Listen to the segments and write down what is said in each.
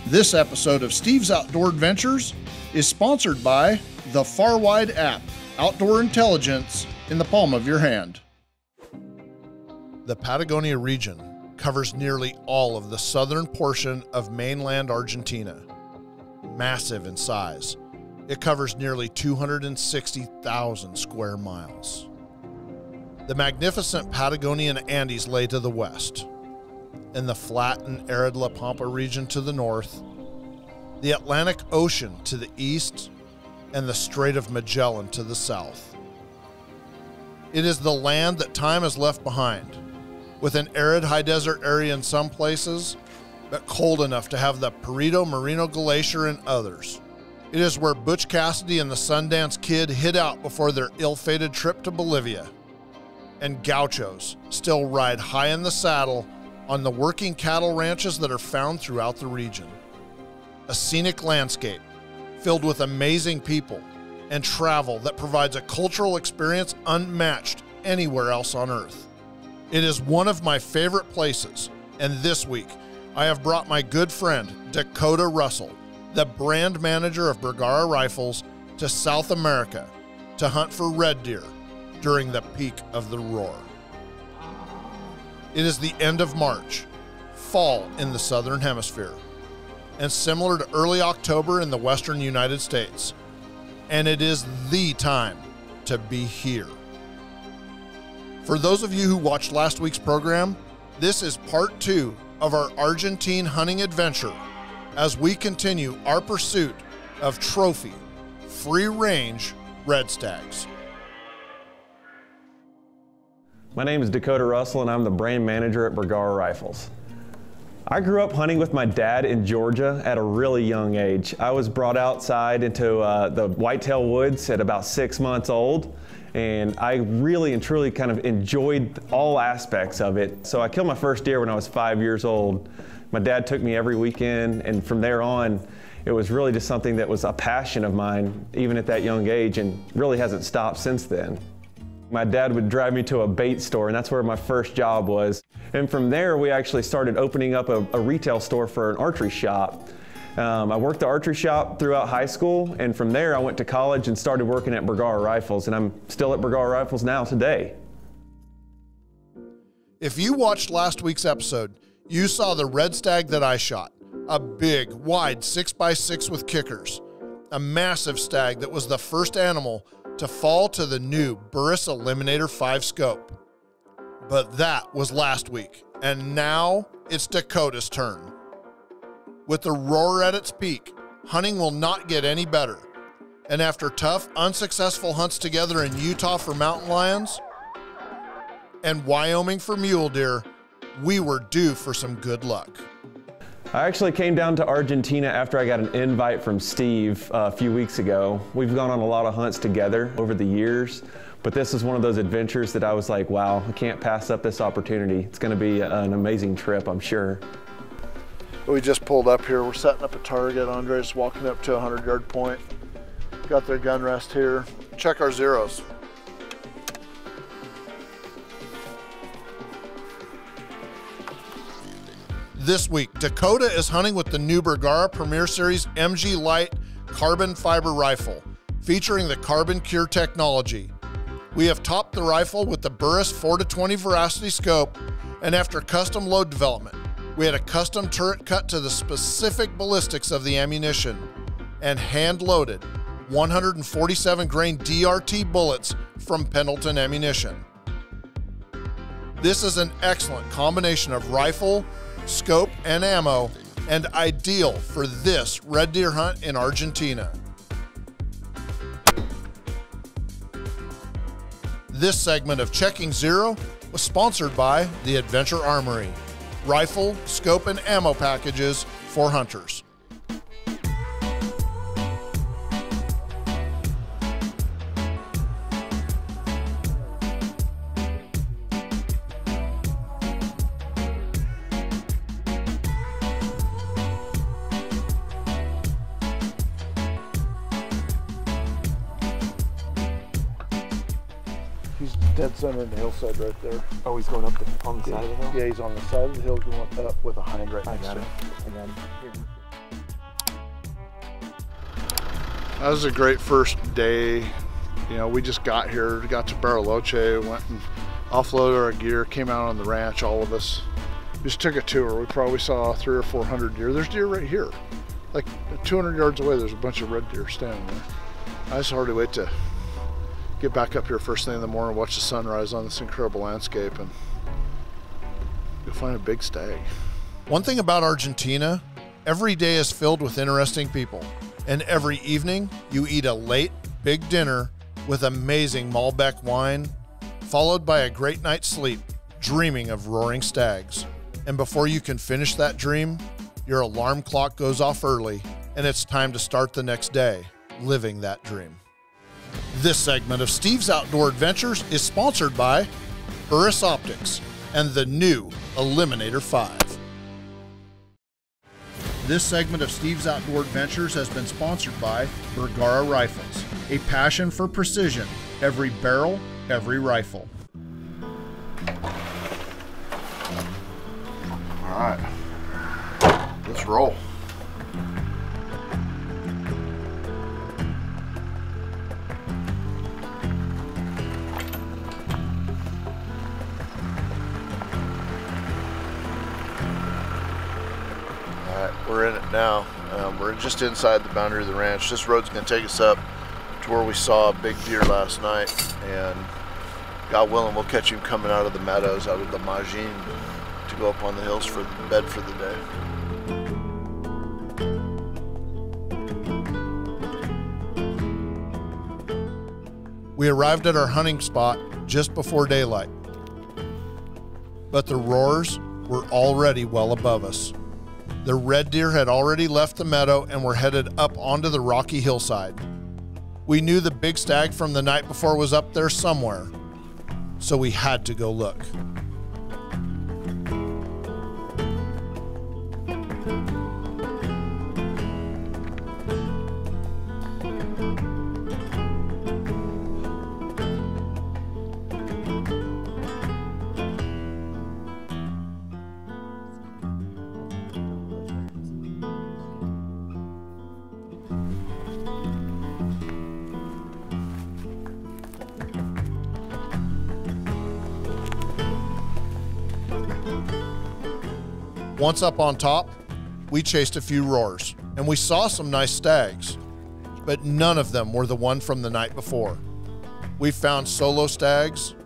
This episode of Steve's Outdoor Adventures is sponsored by the Farwide app, outdoor intelligence in the palm of your hand. The Patagonia region covers nearly all of the southern portion of mainland Argentina. Massive in size, it covers nearly 260,000 square miles. The magnificent Patagonian Andes lay to the west, and the flat and arid La Pampa region to the north, the Atlantic Ocean to the east, and the Strait of Magellan to the south. It is the land that time has left behind, with an arid high desert area in some places, but cold enough to have the Perito Moreno Glacier in others. It is where Butch Cassidy and the Sundance Kid hid out before their ill-fated trip to Bolivia. And gauchos still ride high in the saddle on the working cattle ranches that are found throughout the region. A scenic landscape filled with amazing people and travel that provides a cultural experience unmatched anywhere else on earth. It is one of my favorite places, and this week I have brought my good friend Dakota Russell, the brand manager of Bergara Rifles, to South America to hunt for red deer during the peak of the roar. It is the end of March, fall in the Southern Hemisphere, and similar to early October in the Western United States. And it is the time to be here. For those of you who watched last week's program, this is part 2 of our Argentine hunting adventure as we continue our pursuit of trophy, free-range red stags. My name is Dakota Russell, and I'm the brand manager at Bergara Rifles. I grew up hunting with my dad in Georgia at a really young age. I was brought outside into the whitetail woods at about 6 months old, and I really and truly kind of enjoyed all aspects of it. So I killed my first deer when I was 5 years old. My dad took me every weekend, and from there on, it was really just something that was a passion of mine, even at that young age, and really hasn't stopped since then. My dad would drive me to a bait store, and that's where my first job was. And from there, we actually started opening up a retail store for an archery shop. I worked the archery shop throughout high school, and from there I went to college and started working at Bergara Rifles, and I'm still at Bergara Rifles now today. If you watched last week's episode, you saw the red stag that I shot, a big, wide 6x6 with kickers, a massive stag that was the first animal to fall to the new Burris Eliminator 5 scope. But that was last week, and now it's Dakota's turn. With the roar at its peak, hunting will not get any better. And after tough, unsuccessful hunts together in Utah for mountain lions and Wyoming for mule deer, we were due for some good luck. I actually came down to Argentina after I got an invite from Steve a few weeks ago. We've gone on a lot of hunts together over the years, but this is one of those adventures that I was like, wow, I can't pass up this opportunity. It's going to be an amazing trip, I'm sure. We just pulled up here. We're setting up a target. Andre's walking up to a 100-yard point. Got their gun rest here. Check our zeros. This week, Dakota is hunting with the new Bergara Premier Series MG Light carbon fiber rifle, featuring the Carbon Cure technology. We have topped the rifle with the Burris 4-20 Veracity scope, and after custom load development, we had a custom turret cut to the specific ballistics of the ammunition and hand-loaded 147 grain DRT bullets from Pendleton Ammunition. This is an excellent combination of rifle, scope, and ammo, and ideal for this red deer hunt in Argentina. This segment of Checking Zero was sponsored by the Adventure Armory, rifle, scope, and ammo packages for hunters. He's dead center in the hillside right there. Oh, he's going up on the side of the hill? Yeah, he's on the side of the hill going up with a hind right next to him. I got him. Here. That was a great first day. You know, we just got here, got to Bariloche, went and offloaded our gear, came out on the ranch, all of us. Just took a tour. We probably saw 300 or 400 deer. There's deer right here. Like 200 yards away, there's a bunch of red deer standing there. I just hardly wait to get back up here first thing in the morning, watch the sunrise on this incredible landscape, and you'll find a big stag. One thing about Argentina, every day is filled with interesting people. And every evening, you eat a late, big dinner with amazing Malbec wine, followed by a great night's sleep, dreaming of roaring stags. And before you can finish that dream, your alarm clock goes off early, and it's time to start the next day, living that dream. This segment of Steve's Outdoor Adventures is sponsored by Burris Optics and the new Eliminator 5. This segment of Steve's Outdoor Adventures has been sponsored by Bergara Rifles, a passion for precision, every barrel, every rifle. All right, let's roll. We're in it now. We're just inside the boundary of the ranch. This road's going to take us up to where we saw a big deer last night, and God willing, we'll catch him coming out of the meadows, out of the Magine, to go up on the hills for bed for the day. We arrived at our hunting spot just before daylight, but the roars were already well above us. The red deer had already left the meadow and were headed up onto the rocky hillside. We knew the big stag from the night before was up there somewhere, so we had to go look. Once up on top, we chased a few roars, and we saw some nice stags, but none of them were the one from the night before. We found solo stags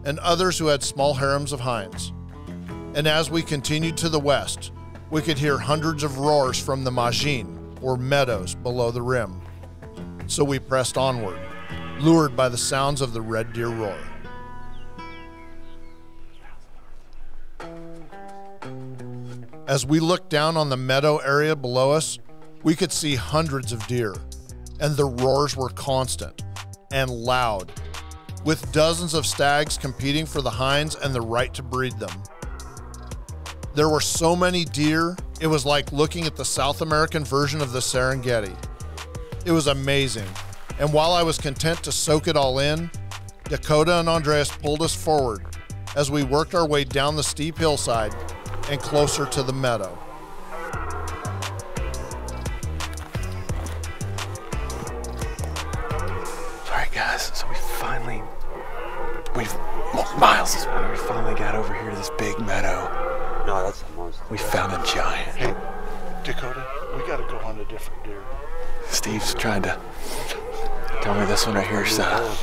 and others who had small harems of hinds. And as we continued to the west, we could hear hundreds of roars from the Magine, or meadows below the rim. So we pressed onward, lured by the sounds of the red deer roar. As we looked down on the meadow area below us, we could see hundreds of deer, and the roars were constant and loud, with dozens of stags competing for the hinds and the right to breed them. There were so many deer, it was like looking at the South American version of the Serengeti. It was amazing, and while I was content to soak it all in, Dakota and Andreas pulled us forward as we worked our way down the steep hillside and closer to the meadow. All right, guys, so we've walked miles this morning. We finally got over here to this big meadow. No, that's the most. We found a giant. Hey, Dakota, we gotta go hunt a different deer. Steve's trying to tell me this one right here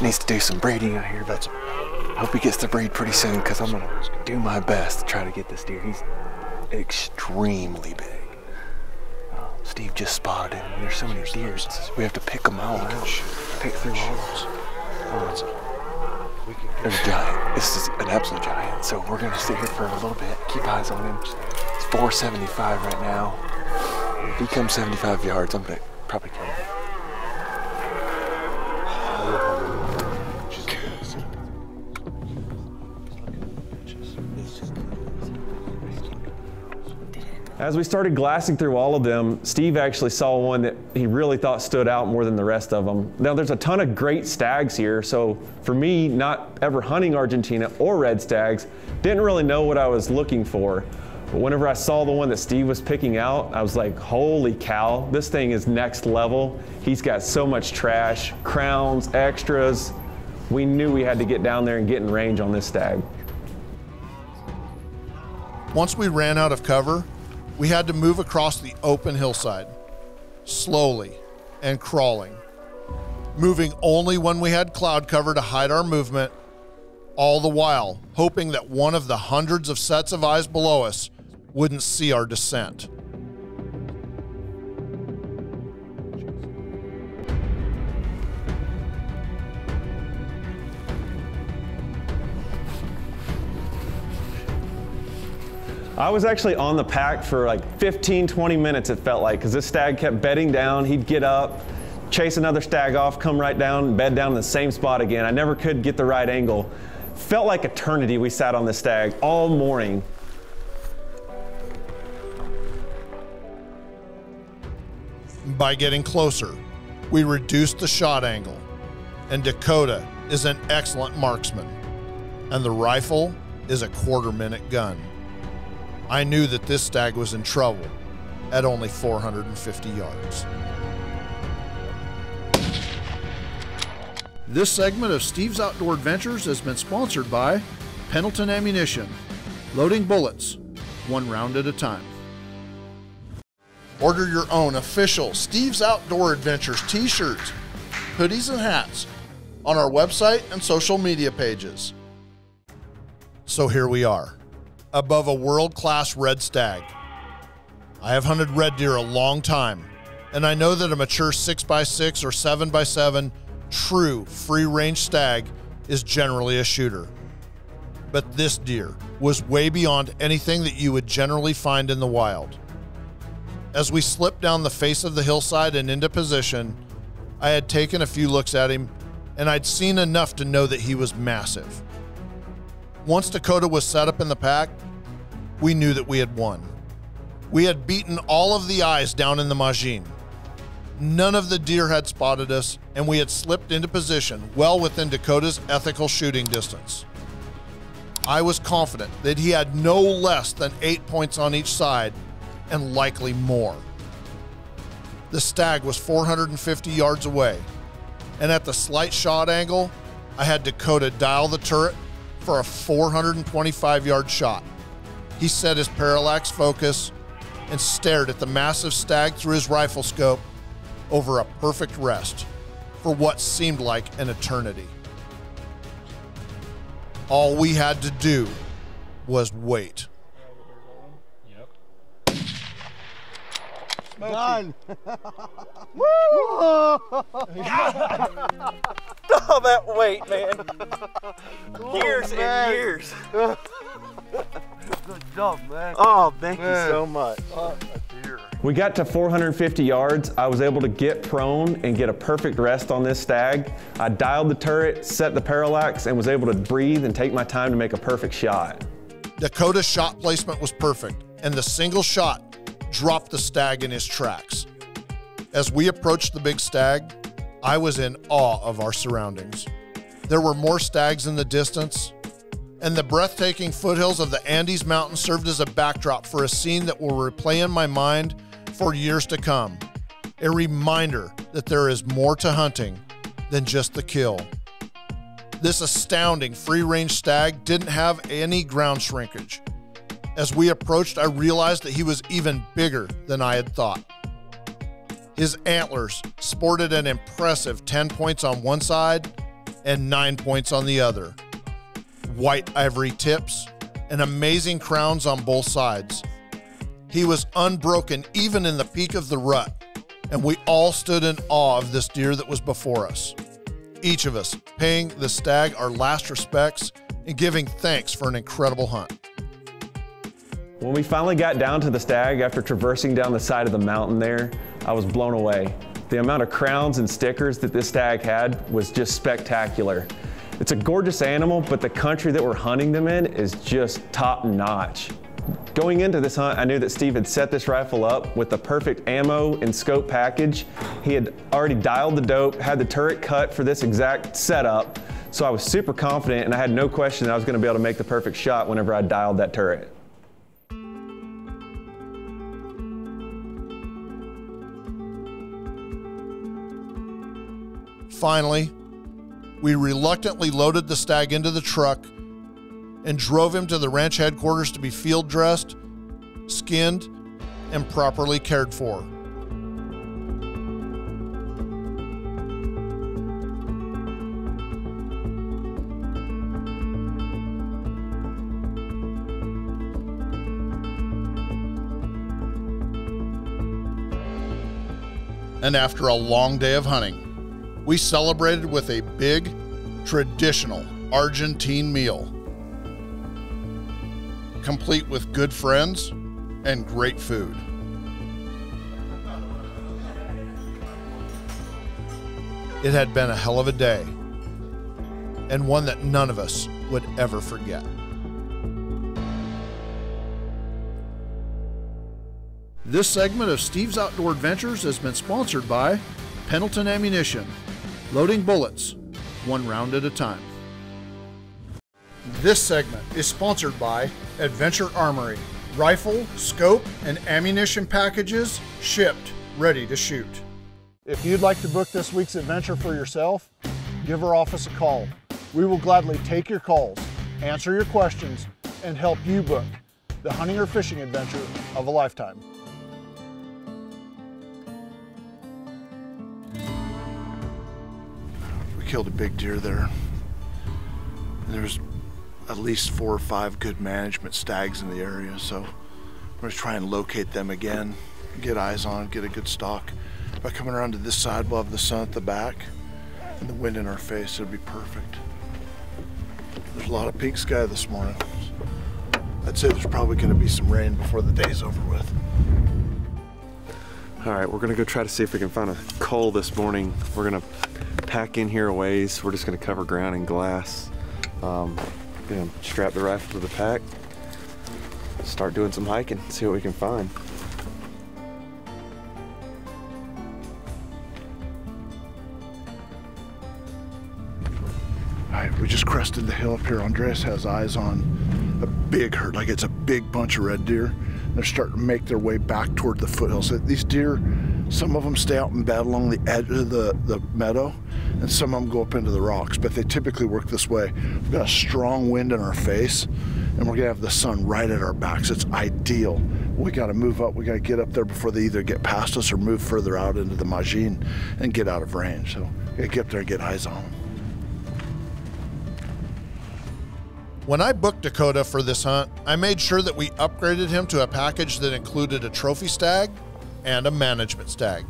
needs to do some breeding out here, but I hope he gets to breed pretty soon, because I'm gonna do my best to try to get this deer. He's extremely big. Steve just spotted him. There's so many deer. We have to pick them out. Pick through all those. There's a giant. This is an absolute giant. So we're gonna sit here for a little bit, keep eyes on him. It's 475 right now. If he comes 75 yards, I'm gonna probably kill him. As we started glassing through all of them, Steve actually saw one that he really thought stood out more than the rest of them. Now, there's a ton of great stags here, so for me, not ever hunting Argentina or red stags, didn't really know what I was looking for. But whenever I saw the one that Steve was picking out, I was like, holy cow, this thing is next level. He's got so much trash, crowns, extras. We knew we had to get down there and get in range on this stag. Once we ran out of cover, we had to move across the open hillside, slowly and crawling, moving only when we had cloud cover to hide our movement, all the while hoping that one of the hundreds of sets of eyes below us wouldn't see our descent. I was actually on the pack for like 15, 20 minutes it felt like, because this stag kept bedding down. He'd get up, chase another stag off, come right down, bed down in the same spot again. I never could get the right angle. Felt like eternity we sat on this stag all morning. By getting closer, we reduced the shot angle, and Dakota is an excellent marksman, and the rifle is a quarter-minute gun. I knew that this stag was in trouble at only 450 yards. This segment of Steve's Outdoor Adventures has been sponsored by Pendleton Ammunition, loading bullets, one round at a time. Order your own official Steve's Outdoor Adventures t-shirts, hoodies, and hats on our website and social media pages. So here we are, above a world-class red stag. I have hunted red deer a long time, and I know that a mature 6x6 or 7x7 true free-range stag is generally a shooter. But this deer was way beyond anything that you would generally find in the wild. As we slipped down the face of the hillside and into position, I had taken a few looks at him, and I'd seen enough to know that he was massive. Once Dakota was set up in the pack, we knew that we had won. We had beaten all of the eyes down in the Majin. None of the deer had spotted us, and we had slipped into position well within Dakota's ethical shooting distance. I was confident that he had no less than 8 points on each side, and likely more. The stag was 450 yards away, and at the slight shot angle, I had Dakota dial the turret for a 425-yard shot. He set his parallax focus and stared at the massive stag through his rifle scope over a perfect rest for what seemed like an eternity. All we had to do was wait. Done. Woo! Oh, that weight, man. Years and years. Good job, man. Oh, thank you so much. We got to 450 yards. I was able to get prone and get a perfect rest on this stag. I dialed the turret, set the parallax, and was able to breathe and take my time to make a perfect shot. Dakota's shot placement was perfect, and the single shot dropped the stag in his tracks. As we approached the big stag, I was in awe of our surroundings. There were more stags in the distance, and the breathtaking foothills of the Andes Mountains served as a backdrop for a scene that will replay in my mind for years to come. A reminder that there is more to hunting than just the kill. This astounding free-range stag didn't have any ground shrinkage. As we approached, I realized that he was even bigger than I had thought. His antlers sported an impressive 10 points on one side and 9 points on the other. White ivory tips and amazing crowns on both sides. He was unbroken even in the peak of the rut, and we all stood in awe of this deer that was before us. Each of us paying the stag our last respects and giving thanks for an incredible hunt. When we finally got down to the stag after traversing down the side of the mountain there, I was blown away. The amount of crowns and stickers that this stag had was just spectacular. It's a gorgeous animal, but the country that we're hunting them in is just top notch. Going into this hunt, I knew that Steve had set this rifle up with the perfect ammo and scope package. He had already dialed the dope, had the turret cut for this exact setup, so I was super confident and I had no question that I was going to be able to make the perfect shot whenever I dialed that turret. Finally, we reluctantly loaded the stag into the truck and drove him to the ranch headquarters to be field dressed, skinned, and properly cared for. And after a long day of hunting, we celebrated with a big, traditional Argentine meal, complete with good friends and great food. It had been a hell of a day, and one that none of us would ever forget. This segment of Steve's Outdoor Adventures has been sponsored by Pendleton Ammunition, loading bullets, one round at a time. This segment is sponsored by Adventure Armory, rifle, scope, and ammunition packages shipped, ready to shoot. If you'd like to book this week's adventure for yourself, give our office a call. We will gladly take your calls, answer your questions, and help you book the hunting or fishing adventure of a lifetime. We killed a big deer there. There's at least 4 or 5 good management stags in the area, so we're gonna try and locate them again, get eyes on, get a good stalk. By coming around to this side, we'll have the sun at the back and the wind in our face. It'll be perfect. There's a lot of pink sky this morning. I'd say there's probably gonna be some rain before the day's over with. All right, we're gonna go try to see if we can find a cull this morning. We're gonna pack in here a ways. We're just gonna cover ground in glass. Gonna strap the rifle to the pack, start doing some hiking, see what we can find. All right, we just crested the hill up here. Andres has eyes on a big herd, like it's a big bunch of red deer. They're starting to make their way back toward the foothills. So these deer, some of them stay out in bed along the edge of the meadow, and some of them go up into the rocks, but they typically work this way. We've got a strong wind in our face, and we're gonna have the sun right at our backs. It's ideal. We gotta move up, we gotta get up there before they either get past us or move further out into the Majin and get out of range. So we gotta get up there and get eyes on them. When I booked Dakota for this hunt, I made sure that we upgraded him to a package that included a trophy stag and a management stag.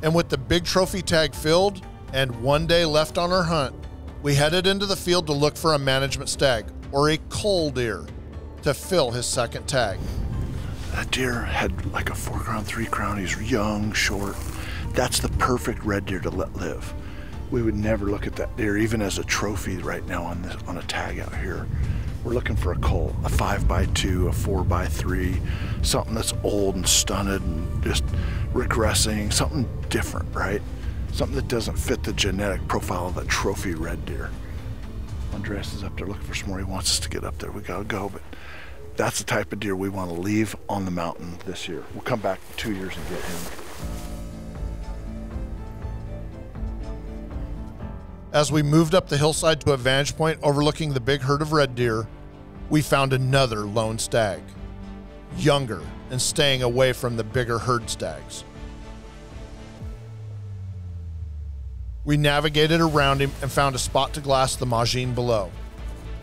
And with the big trophy tag filled and 1 day left on our hunt, we headed into the field to look for a management stag, or a cull deer, to fill his second tag. That deer had like a 4 crown, 3 crown. He's young, short. That's the perfect red deer to let live. We would never look at that deer, even as a trophy right now on a tag out here. We're looking for a cull, a 5x2, a 4x3, something that's old and stunted and just regressing, something different, right? Something that doesn't fit the genetic profile of a trophy red deer. Andres is up there looking for some more. He wants us to get up there. We gotta go, but that's the type of deer we want to leave on the mountain this year. We'll come back in 2 years and get him. As we moved up the hillside to a vantage point overlooking the big herd of red deer, we found another lone stag, younger and staying away from the bigger herd stags. We navigated around him and found a spot to glass the Majin below.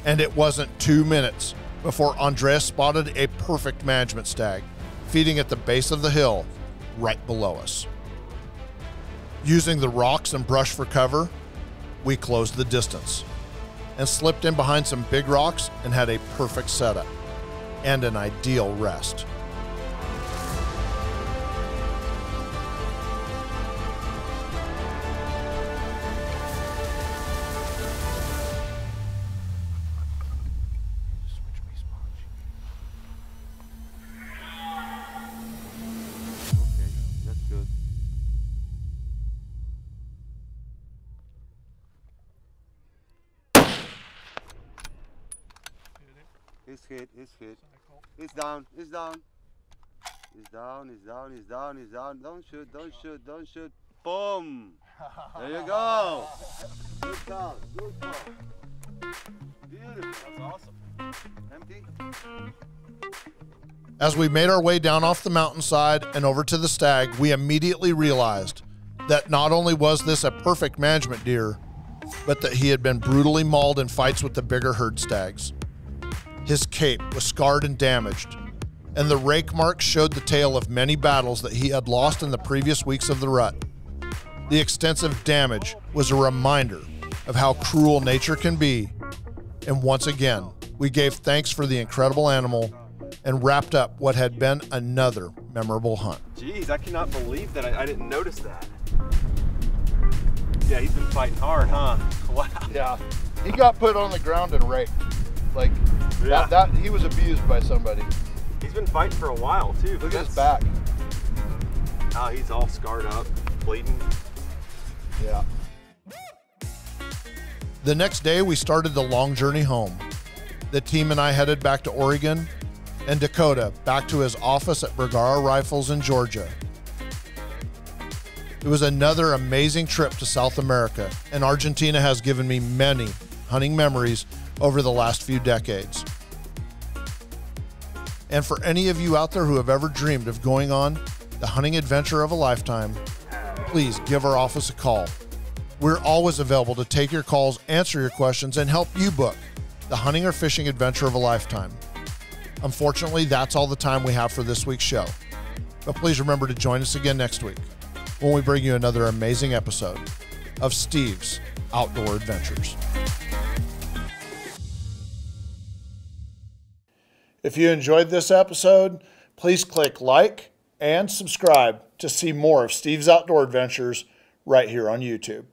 And it wasn't 2 minutes before Andres spotted a perfect management stag feeding at the base of the hill right below us. Using the rocks and brush for cover, we closed the distance and slipped in behind some big rocks and had a perfect setup and an ideal rest. He's hit. He's down. He's down. He's down. He's down. He's down. He's down. Don't shoot. Don't shoot. Don't shoot. Boom. There you go. Good call. Good call. Beautiful. That's awesome. Empty. As we made our way down off the mountainside and over to the Stag, we immediately realized that not only was this a perfect management deer, but that he had been brutally mauled in fights with the bigger herd stags. His cape was scarred and damaged, and the rake marks showed the tale of many battles that he had lost in the previous weeks of the rut. The extensive damage was a reminder of how cruel nature can be, and once again, we gave thanks for the incredible animal and wrapped up what had been another memorable hunt. Jeez, I cannot believe that I didn't notice that. Yeah, he's been fighting hard, huh? Wow. Yeah, he got put on the ground and raked. Like, Yeah. that he was abused by somebody. He's been fighting for a while, too. Look at his back. Oh, he's all scarred up, bleeding. Yeah. The next day, we started the long journey home. The team and I headed back to Oregon, and Dakota back to his office at Bergara Rifles in Georgia. It was another amazing trip to South America, and Argentina has given me many hunting memories over the last few decades. And for any of you out there who have ever dreamed of going on the hunting adventure of a lifetime, please give our office a call. We're always available to take your calls, answer your questions, and help you book the hunting or fishing adventure of a lifetime. Unfortunately, that's all the time we have for this week's show. But please remember to join us again next week when we bring you another amazing episode of Steve's Outdoor Adventures. If you enjoyed this episode, please click like and subscribe to see more of Steve's Outdoor Adventures right here on YouTube.